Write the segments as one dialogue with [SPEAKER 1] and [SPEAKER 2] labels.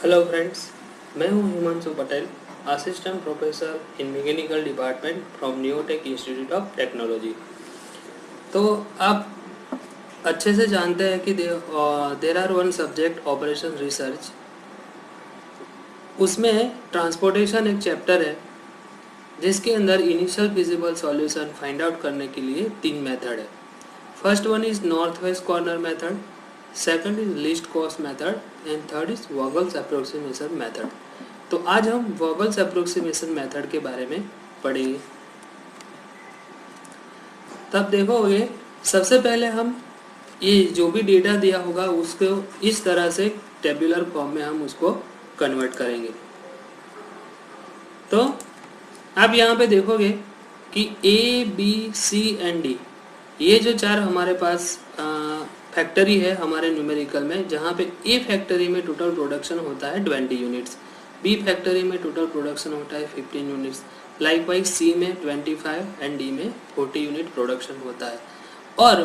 [SPEAKER 1] Hello friends, मैं हूं Himanshu Patel, assistant professor in mechanical department from Newtech Institute of Technology. तो आप अच्छे से जानते हैं कि there are one subject operation research, उसमें ट्रांसपोर्टेशन एक चैप्टर है जिसके अंदर initial feasible solution find out करने के लिए 3 मेथड है। First one is north west corner method, second is least cost method and third is Vogel's approximation method. तो आज हम वॉगल्स अप्रोक्सीमेशन मेथड के बारे में पढ़ेंगे। तब देखोगे, सबसे पहले हम ये जो भी डेटा दिया होगा उसको इस तरह से टेबुलर फॉर्म में हम उसको कन्वर्ट करेंगे। तो आप यहाँ पे देखोगे कि A B C and D, ये जो 4 हमारे पास फैक्ट्री है हमारे न्यूमेरिकल में, जहाँ पे ए फैक्ट्री में टोटल प्रोडक्शन होता है 20 यूनिट्स, बी फैक्ट्री में टोटल प्रोडक्शन होता है 15 यूनिट्स, लाइकवाइज सी में 25 एंड डी में 40 यूनिट प्रोडक्शन होता है। और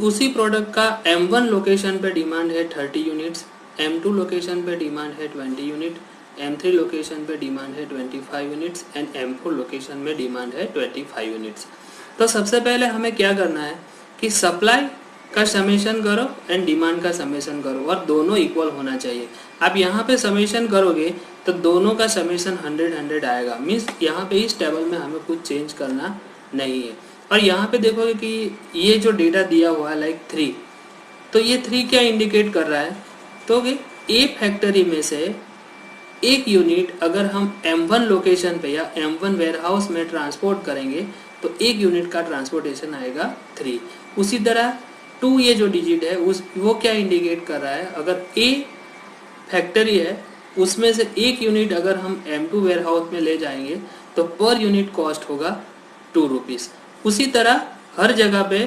[SPEAKER 1] उसी प्रोडक्ट का M1 लोकेशन पे डिमांड है 30 यूनिट्स, M2 लोकेशन पे डिमांड है 20 यूनिट, M3 लोकेशन पे डिमांड है 25 यूनिट्स एंड M4 लोकेशन में डिमांड है 25 यूनिट्स। तो सबसे पहले हमें क्या करना है कि सप्लाई का समेशन करो एंड डिमांड का समेशन करो, और दोनों इक्वल होना चाहिए। आप यहाँ पे समेशन करोगे तो दोनों का समेशन 100 आएगा, मीन्स यहाँ पे इस टेबल में हमें कुछ चेंज करना नहीं है। और यहाँ पे देखोगे कि ये जो डेटा दिया हुआ है लाइक 3, तो ये 3 क्या इंडिकेट कर रहा है, तो ए फैक्ट्री में से एक यूनिट अगर हम M1 लोकेशन पे या M1 वेयरहाउस में ट्रांसपोर्ट करेंगे तो एक यूनिट का ट्रांसपोर्टेशन आएगा 3। उसी तरह 2 ये जो डिजिट है वो क्या इंडिकेट कर रहा है, अगर ए फैक्ट्री है उसमें से एक यूनिट अगर हम M2 वेयरहाउस में ले जाएंगे तो पर यूनिट कॉस्ट होगा 2 रुपीज़। उसी तरह हर जगह पे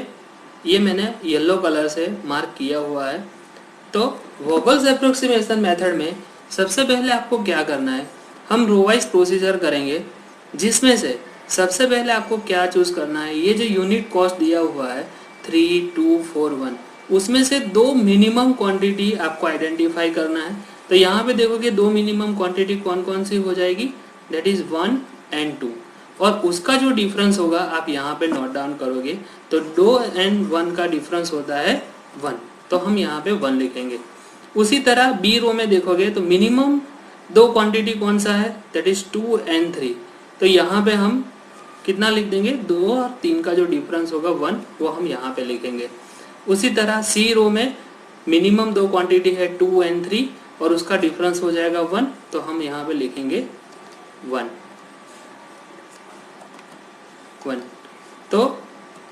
[SPEAKER 1] ये मैंने येलो कलर से मार्क किया हुआ है। तो वॉगल्स अप्रोक्सीमेशन मेथड में सबसे पहले आपको क्या करना है, हम रो वाइज प्रोसीजर करेंगे, जिसमें से सबसे पहले आपको क्या चूज करना है, ये जो यूनिट कॉस्ट दिया हुआ है 3, 2, 4, 1, उसमें से 2 मिनिमम क्वांटिटी आपको आइडेंटिफाई करना है। तो यहाँ पे देखोगे 2 मिनिमम क्वांटिटी कौन कौन सी हो जाएगी, दैट इज 1 एंड 2, और उसका जो डिफरेंस होगा आप यहाँ पे नोट डाउन करोगे। तो 2 एंड 1 का डिफरेंस होता है 1, तो हम यहाँ पे 1 लिखेंगे। उसी तरह बी रो में देखोगे तो मिनिमम 2 क्वांटिटी कौन सा है, दैट इज 2 एंड 3, तो यहाँ पे हम कितना लिख देंगे, 2 और 3 का जो डिफरेंस होगा 1, वो हम यहाँ पे लिखेंगे। उसी तरह सी रो में मिनिमम 2 क्वांटिटी है 2 एंड 3 और उसका डिफरेंस हो जाएगा 1, तो हम यहाँ पे लिखेंगे 1। तो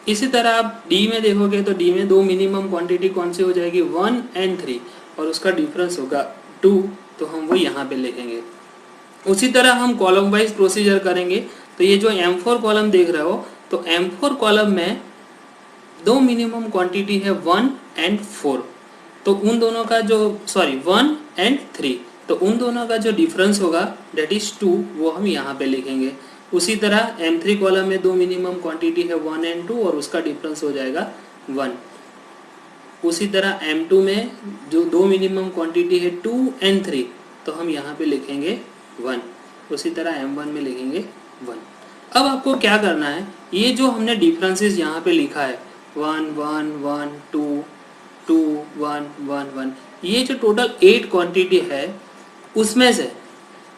[SPEAKER 1] इसी तरह आप डी में देखोगे तो डी में 2 मिनिमम क्वांटिटी कौन सी हो जाएगी, 1 एंड 3, और उसका डिफरेंस होगा 2, तो हम वो यहाँ पे लिखेंगे। उसी तरह हम कॉलम वाइज प्रोसीजर करेंगे। तो ये जो M4 कॉलम देख रहे हो, तो M4 कॉलम में 2 मिनिमम क्वांटिटी है 1 एंड 4, तो उन दोनों का जो 1 एंड 3, तो उन दोनों का जो डिफरेंस होगा दैट इज 2, वो हम यहाँ पे लिखेंगे। उसी तरह M3 कॉलम में 2 मिनिमम क्वांटिटी है 1 एंड 2 और उसका डिफरेंस हो जाएगा 1। उसी तरह M2 में जो 2 मिनिमम क्वांटिटी है 2 एंड 3, तो हम यहाँ पे लिखेंगे 1। उसी तरह M1 में लिखेंगे 1। अब आपको क्या करना है, ये जो हमने डिफरेंसेस यहाँ पे लिखा है 1 1 1 2 2 1 1 1, ये जो टोटल 8 क्वांटिटी है उसमें से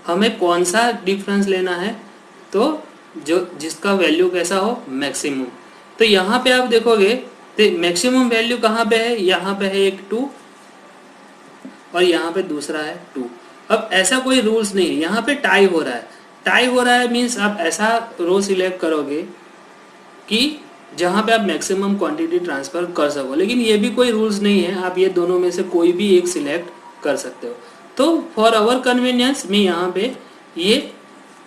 [SPEAKER 1] हमें कौन सा डिफरेंस लेना है, तो जो जिसका वैल्यू कैसा हो, मैक्सिमम। तो यहाँ पे आप देखोगे तो मैक्सिमम वैल्यू कहाँ पे है, यहाँ पे है एक 2 और यहाँ पे दूसरा है 2। अब ऐसा कोई रूल्स नहीं है, यहाँ पे टाई हो रहा है। टाई हो रहा है मीन्स आप ऐसा रो सिलेक्ट करोगे कि जहाँ पे आप मैक्सिमम क्वांटिटी ट्रांसफर कर सको, लेकिन ये भी कोई रूल्स नहीं है, आप ये दोनों में से कोई भी एक सिलेक्ट कर सकते हो। तो फॉर आवर कन्वीनियंस मैं यहाँ पे ये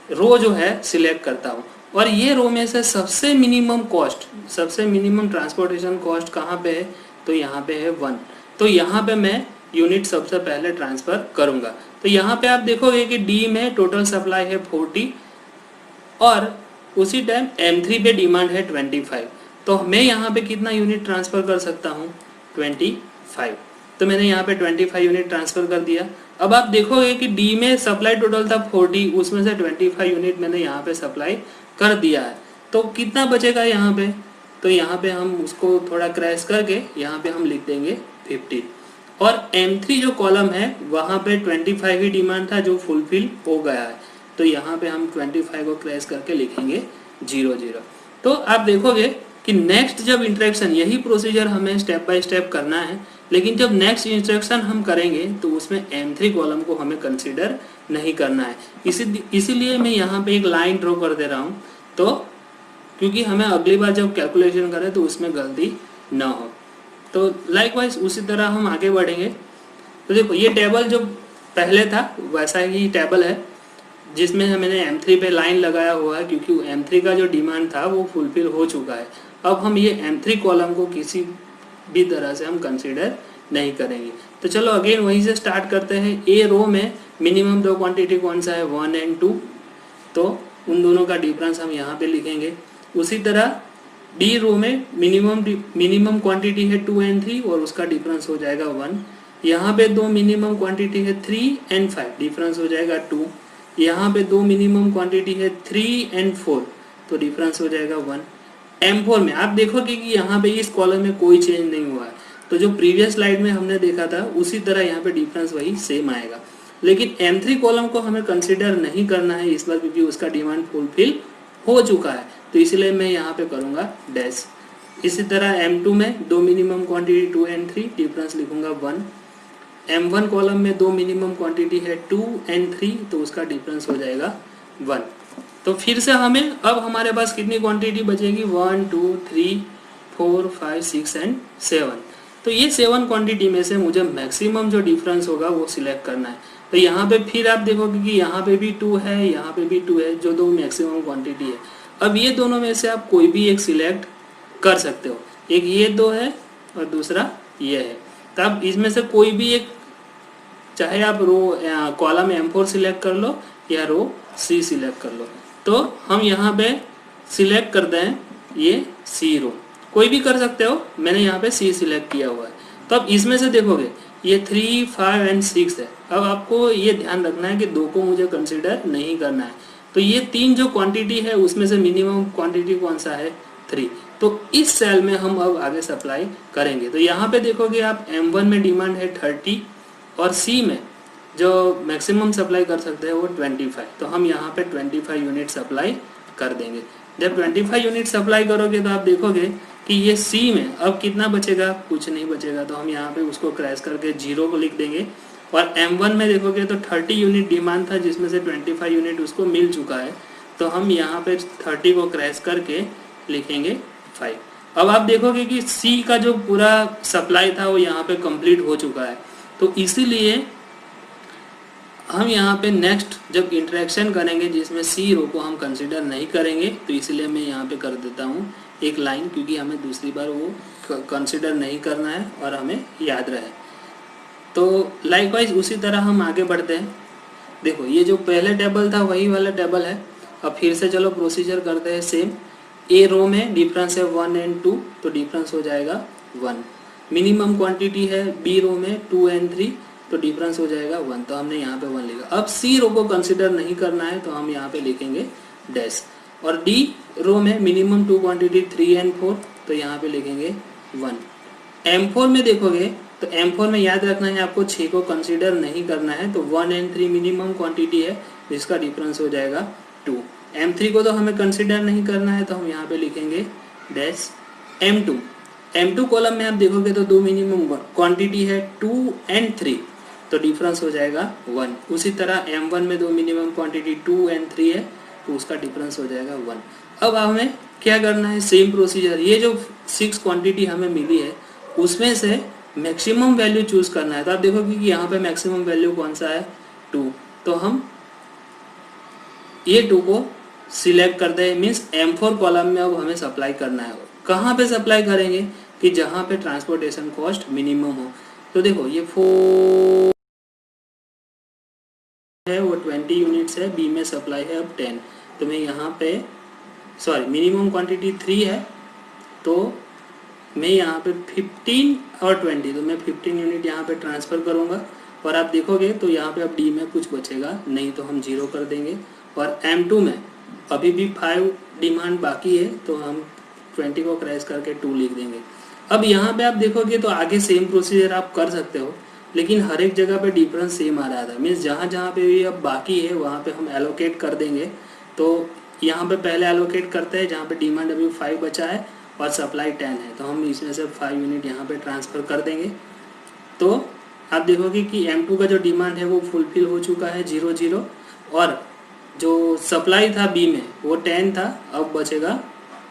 [SPEAKER 1] रो जो है सिलेक्ट करता हूँ, और ये रो में से सबसे मिनिमम कॉस्ट, सबसे मिनिमम ट्रांसपोर्टेशन कॉस्ट कहाँ पे है, तो यहाँ पे है 1, तो यहाँ पे मैं यूनिट सबसे पहले ट्रांसफर करूँगा। तो यहाँ पे आप देखोगे कि डी में टोटल सप्लाई है 40 और उसी टाइम M3 पे डिमांड है 25, तो मैं यहाँ पे कितना यूनिट ट्रांसफर कर सकता हूँ, 25। तो मैंने यहाँ पे 25 यूनिट ट्रांसफर कर दिया। अब आप देखोगे कि डी में सप्लाई टोटल था 40, उसमें से 25 यूनिट मैंने यहाँ पे सप्लाई कर दिया है, तो कितना बचेगा यहाँ पे? तो यहाँ पे हम उसको थोड़ा क्रैश करके यहाँ पे हम लिख देंगे 50। और M3 जो कॉलम है वहाँ पे 25 ही डिमांड था जो फुलफिल हो गया है, तो यहाँ पे हम 25 को क्रैश करके लिखेंगे 00। तो आप देखोगे कि नेक्स्ट जब इंस्ट्रक्शन, यही प्रोसीजर हमें स्टेप बाय स्टेप करना है, लेकिन जब नेक्स्ट इंस्ट्रक्शन हम करेंगे तो उसमें M3 कॉलम को हमें कंसीडर नहीं करना है। इसीलिए मैं यहाँ पे एक लाइन ड्रॉ कर दे रहा हूँ, तो क्योंकि हमें अगली बार जब कैलकुलेशन करें तो उसमें गलती ना हो। तो लाइकवाइज उसी तरह हम आगे बढ़ेंगे। तो देखो ये टेबल जो पहले था वैसा ही टेबल है जिसमें मैंने M3 पे लाइन लगाया हुआ है, क्योंकि M3 का जो डिमांड था वो फुलफिल हो चुका है। अब हम ये M3 कॉलम को किसी भी तरह से हम कंसीडर नहीं करेंगे। तो चलो अगेन वहीं से स्टार्ट करते हैं। ए रो में मिनिमम दो क्वांटिटी कौन सा है? 1 और 2, तो उन दोनों का डिफरेंस हम यहाँ पे लिखेंगे। उसी तरह डी रो में मिनिमम क्वांटिटी है 2 और 3 और उसका डिफरेंस हो जाएगा 1। यहाँ पे दो मिनिमम क्वांटिटी है 3 और 5, डिफरेंस हो जाएगा 2। यहाँ पे दो मिनिमम क्वांटिटी है 3 और 4, तो डिफरेंस हो जाएगा 1। M4 में आप देखोगे कि यहाँ पे इस कॉलम में कोई चेंज नहीं हुआ है, तो जो प्रीवियस स्लाइड में हमने देखा था उसी तरह यहाँ पे डिफरेंस वही सेम आएगा। लेकिन M3 कॉलम को हमें कंसीडर नहीं करना है इस बार, क्योंकि उसका डिमांड फुलफिल हो चुका है, तो इसलिए मैं यहाँ पे करूँगा डैश। इसी तरह M2 में दो मिनिमम क्वांटिटी 2 और 3, डिफरेंस लिखूंगा 1। M1 कॉलम में दो मिनिमम क्वांटिटी है 2 और 3, तो उसका डिफरेंस हो जाएगा 1। तो फिर से हमें अब हमारे पास कितनी क्वांटिटी बचेगी? 1 2 3 4 5 6 और 7। तो ये 7 क्वांटिटी में से मुझे मैक्सिमम जो डिफरेंस होगा वो सिलेक्ट करना है। तो यहाँ पे फिर आप देखोगे कि यहाँ पे भी 2 है, यहाँ पे भी 2 है, जो दो मैक्सिमम क्वांटिटी है। अब ये दोनों में से आप कोई भी एक सिलेक्ट कर सकते हो। एक ये दो है और दूसरा ये है, तो आप इसमें से कोई भी एक, चाहे आप रो कॉलम M4 सिलेक्ट कर लो या रो C सिलेक्ट कर लो। तो हम यहाँ पे सिलेक्ट कर दें ये C रो, कोई भी कर सकते हो, मैंने यहाँ पे C सिलेक्ट किया हुआ है। तो अब इसमें से देखोगे ये 3 5 और 6 है। अब आपको ये ध्यान रखना है कि दो को मुझे कंसीडर नहीं करना है। तो ये तीन जो क्वांटिटी है उसमें से मिनिमम क्वांटिटी कौन सा है? 3। तो इस सेल में हम अब आगे सप्लाई करेंगे। तो यहाँ पे देखोगे आप M1 में डिमांड है 30 और C में जो मैक्सिमम सप्लाई कर सकते हैं वो 25। तो हम यहाँ पे 25 यूनिट सप्लाई कर देंगे। जब 25 यूनिट सप्लाई करोगे तो आप देखोगे कि ये C में अब कितना बचेगा? कुछ नहीं बचेगा, तो हम यहाँ पे उसको क्रैश करके 0 को लिख देंगे। और M1 में देखोगे तो 30 यूनिट डिमांड था जिसमें से 25 यूनिट उसको मिल चुका है, तो हम यहाँ पे 30 को क्रैश करके लिखेंगे 5। अब आप देखोगे कि C का जो पूरा सप्लाई था वो यहाँ पे कंप्लीट हो चुका है, तो इसीलिए हम यहाँ पे नेक्स्ट जब इंटरेक्शन करेंगे जिसमें C रो को हम कंसीडर नहीं करेंगे, तो इसलिए मैं यहाँ पे कर देता हूँ एक लाइन, क्योंकि हमें दूसरी बार वो कंसीडर नहीं करना है और हमें याद रहे। तो लाइकवाइज उसी तरह हम आगे बढ़ते हैं। देखो ये जो पहले टेबल था वही वाला टेबल है। अब फिर से चलो प्रोसीजर करते हैं सेम। ए रो में डिफरेंस है 1 और 2, तो डिफरेंस हो जाएगा 1। मिनिमम क्वांटिटी है बी रो में 2 और 3, तो डिफरेंस हो जाएगा 1, तो हमने यहाँ पे 1 लिखा। अब सी रो को कंसीडर नहीं करना है, तो हम यहाँ पे लिखेंगे डैश। और डी रो में मिनिमम 2 क्वांटिटी 3 और 4, तो यहाँ पे लिखेंगे 1। M4 में देखोगे तो M4 में याद रखना है आपको 6 को कंसीडर नहीं करना है, तो 1 और 3 मिनिमम क्वांटिटी है जिसका डिफरेंस हो जाएगा 2। M3 को तो हमें कंसीडर नहीं करना है, तो हम यहाँ पे लिखेंगे डैश M2। M2 कॉलम में आप देखोगे तो दो मिनिमम क्वांटिटी है 2 और 3, तो डिफरेंस हो जाएगा 1। उसी तरह M1 में दो मिनिमम क्वांटिटी 2 और 3 है, तो उसका डिफरेंस हो जाएगा 1। अब हमें क्या करना है? सेम प्रोसीजर, ये जो 6 क्वांटिटी हमें मिली है उसमें से मैक्सिमम वैल्यू चूज करना है। तो आप देखोगे कि यहाँ पे मैक्सिमम वैल्यू कौन सा है? 2, तो हम ये 2 को सिलेक्ट करते हैं। मीन्स M4 कॉलम में अब हमें सप्लाई करना है। कहाँ पे सप्लाई करेंगे? कि जहाँ पे ट्रांसपोर्टेशन कॉस्ट मिनिमम हो। तो देखो ये 4 है वो 20 यूनिट्स है, बी में सप्लाई है अब 10, तो मैं यहाँ पे मिनिमम क्वांटिटी 3 है, तो मैं यहाँ पे 15 और 20, तो मैं 15 यूनिट यहाँ पे ट्रांसफ़र करूँगा। और आप देखोगे तो यहाँ पे अब डी में कुछ बचेगा नहीं, तो हम 0 कर देंगे। और M2 में अभी भी 5 डिमांड बाकी है, तो हम 20 को क्रैश करके 2 लिख देंगे। अब यहाँ पे आप देखोगे तो आगे सेम प्रोसीजर आप कर सकते हो, लेकिन हर एक जगह पे डिफरेंस सेम आ रहा था। मीन्स जहाँ जहाँ पे भी अब बाकी है वहाँ पे हम एलोकेट कर देंगे। तो यहाँ पे पहले एलोकेट करते हैं जहाँ पे डिमांड अभी 5 बचा है और सप्लाई 10 है, तो हम इसमें से 5 यूनिट यहाँ पे ट्रांसफ़र कर देंगे। तो आप देखोगे कि M2 का जो डिमांड है वो फुलफिल हो चुका है 0 और जो सप्लाई था बी में वो 10 था, अब बचेगा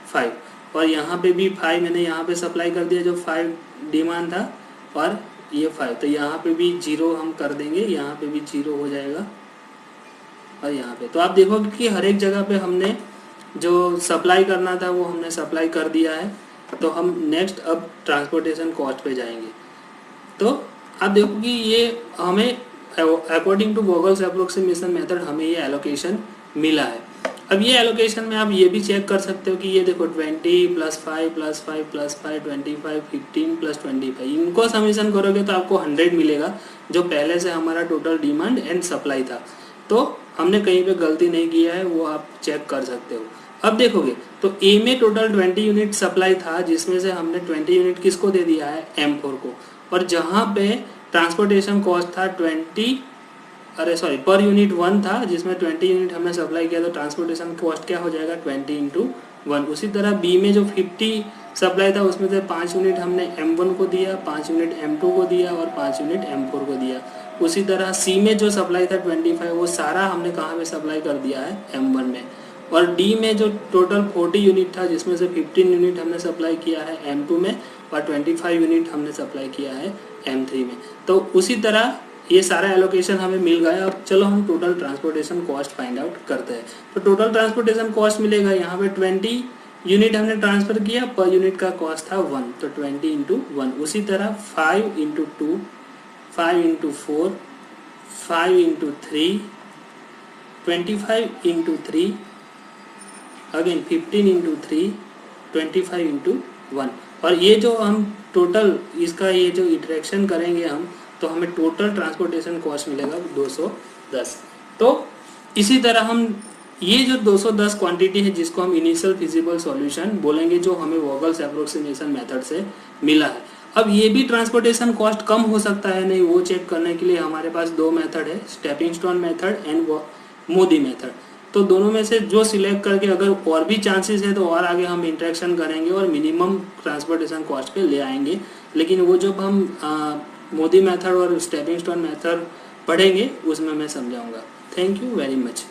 [SPEAKER 1] 5। और यहाँ पे भी 5 मैंने यहाँ पे सप्लाई कर दिया जो 5 डिमांड था, और ये 5, तो यहाँ पे भी 0 हम कर देंगे, यहाँ पे भी 0 हो जाएगा। और यहाँ पे तो आप देखोगे कि हर एक जगह पे हमने जो सप्लाई करना था वो हमने सप्लाई कर दिया है। तो हम नेक्स्ट अब ट्रांसपोर्टेशन कॉस्ट पे जाएंगे। तो आप देखो कि ये हमें अकॉर्डिंग टू वोगल्स अप्रोक्सीमेशन मेथड हमें ये एलोकेशन मिला है। अब ये एलोकेशन में आप ये भी चेक कर सकते हो कि ये देखो 20 + 5 + 5 + 5 25 15 + 25, इनको समीशन करोगे तो आपको 100 मिलेगा, जो पहले से हमारा टोटल डिमांड एंड सप्लाई था। तो हमने कहीं पे गलती नहीं किया है, वो आप चेक कर सकते हो। अब देखोगे तो ए में टोटल 20 यूनिट सप्लाई था, जिसमें से हमने 20 यूनिट किसको दे दिया है, M4 को। और जहाँ पे ट्रांसपोर्टेशन कॉस्ट था पर यूनिट 1 था, जिसमें 20 यूनिट हमने सप्लाई किया, तो ट्रांसपोर्टेशन कॉस्ट क्या हो जाएगा 20 × 1। उसी तरह बी में जो 50 सप्लाई था उसमें से 5 यूनिट हमने M1 को दिया, 5 यूनिट M2 को दिया और 5 यूनिट M4 को दिया। उसी तरह सी में जो सप्लाई था 25, वो सारा हमने कहाँ पे सप्लाई कर दिया है, M1 में। और डी में जो टोटल 40 यूनिट था, जिसमें से 15 यूनिट हमने सप्लाई किया है M2 में और 25 यूनिट हमने सप्लाई किया है M3 में। तो उसी तरह ये सारा एलोकेशन हमें मिल गया। अब चलो हम total transportation cost find out करते हैं। तो टोटल ट्रांसपोर्टेशन कॉस्ट मिलेगा, यहाँ पे 20 यूनिट हमने ट्रांसफ़र किया, पर यूनिट का कॉस्ट था 1, तो 20 × 1। उसी तरह 5 × 2, 5 × 4, 5 × 3, 25 × 3, अगेन 15 × 3, 25 × 1। और ये जो हम टोटल इसका ये जो इटरेक्शन करेंगे हम, तो हमें टोटल ट्रांसपोर्टेशन कॉस्ट मिलेगा 210। तो इसी तरह हम ये जो 210 क्वांटिटी है, जिसको हम इनिशियल फिजिबल सॉल्यूशन बोलेंगे, जो हमें वोगल्स अप्रोक्सीमेशन मेथड से मिला है। अब ये भी ट्रांसपोर्टेशन कॉस्ट कम हो सकता है नहीं, वो चेक करने के लिए हमारे पास 2 मेथड है, stepping stone method and Modi method. तो दोनों में से जो सिलेक्ट करके अगर और भी चांसेस है तो और आगे हम इंटरेक्शन करेंगे और मिनिमम ट्रांसपोर्टेशन कॉस्ट पे ले आएंगे। लेकिन वो जब हम मोदी मेथड और स्टेपिंग स्टोन मेथड पढ़ेंगे उसमें मैं समझाऊंगा। Thank you very much.